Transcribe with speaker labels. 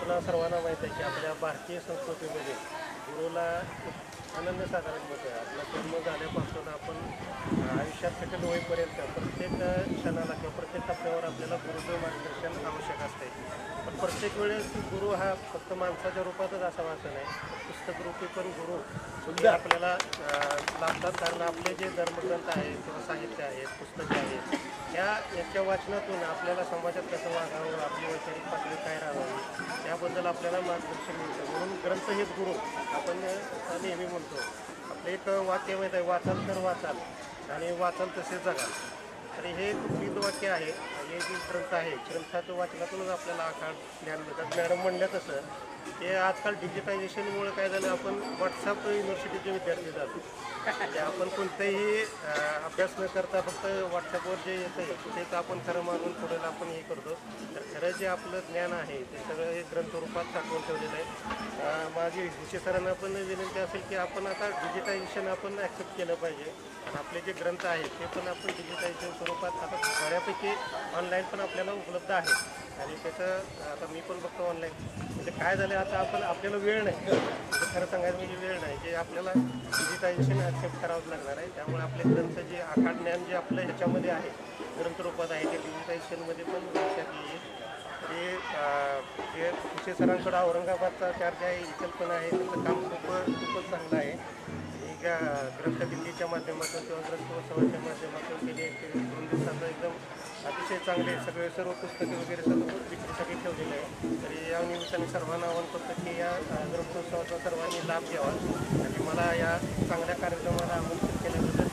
Speaker 1: आपल्या सर्वांना माहीत आहे की आपल्या भारतीय संस्कृतीमध्ये गुरुला एक अनन्यसाधारण महत्त्व आहे. आपला जन्म झाल्यापासून आपण आयुष्यात सेटल होईपर्यंत प्रत्येक क्षणाला किंवा प्रत्येक टप्प्यावर आपल्याला गुरुचं मार्गदर्शन आवश्यक असते. पण प्रत्येक वेळेस गुरु हा फक्त माणसाच्या रूपातच असावा असं नाही, तर पुस्तकरूपी पण गुरु हे आपल्याला लाभतात. कारण आपले जे धर्मग्रंथ आहेत किंवा साहित्य आहेत, पुस्तके आहेत, याच्या वाचनातून आपल्याला समाजात कसं वागावं, आपली वैचारिक पातळी काय राहावी याबद्दल आपल्याला मार्गदर्शन मिळतं. म्हणून ग्रंथ हेच गुरु आपण नेहमी म्हणतो. आपलं एक वाक्य माहीत आहे, वाचाल तर वाचाल आणि वाचाल तसे जगाल. आणि हे खूप वाक्य आहे. हे जे ग्रंथ आहे, ग्रंथाचं वाचनातूनच आपल्याला आकाळ ज्ञान मिळतात. मॅडम म्हणलं तसं हे आजकाल डिजिटायझेशनमुळे काय झालं, आपण व्हॉट्सअप युनिव्हर्सिटीचे विद्यार्थी जातो. म्हणजे आपण कोणताही अभ्यास न करता फक्त व्हॉट्सअपवर जे येतं आहे तेच आपण खरं मानून पुढे आपण हे करतो. तर खरं जे आपलं ज्ञान आहे ते सगळं हे ग्रंथरूपात साठवून ठेवलेलं आहे. माझी विषय सरांना पण विनंती असेल की आपण आता डिजिटायझेशन आपण ॲक्सेप्ट केलं पाहिजे. आणि आपले जे ग्रंथ आहेत ते पण आपण डिजिटायझेशन स्वरूपात आता बऱ्यापैकी ऑनलाईन पण आपल्याला उपलब्ध आहेत. आणि त्याचं आता मी पण बघतो ऑनलाईन. म्हणजे काय झालं, आता आपण आपल्याला वेळ नाही, म्हणजे खरं सांगायचं म्हणजे वेळ नाही, जे आपल्याला डिजिटायझेशन ॲक्सेप्ट करावंच लागणार आहे. त्यामुळे आपले ग्रंथ जे आखाड ज्ञान जे आपलं ह्याच्यामध्ये आहे ग्रंथरूपात आहे ते डिजिटायझेशनमध्ये पण लक्षात येईल. ते विषय सरांकडं औरंगाबादचा चार्ज आहे, इचलपण आहे, त्याचं काम खूपच चांगलं आहे. ग्रंथदिंडीच्या माध्यमातून किंवा ग्रंथोत्सवाच्या माध्यमातून गेले 2 दिवसाचं एकदम अतिशय चांगले सर्व पुस्तके वगैरे सर्व विक्रीसाठी ठेवलेले आहे. तरी या निमित्ताने सर्वांना आवाहन करतो की या ग्रंथोत्सवाचा सर्वांनी लाभ घ्यावा. आणि मला या चांगल्या कार्यक्रमाला आमंत्रित केल्याबद्दल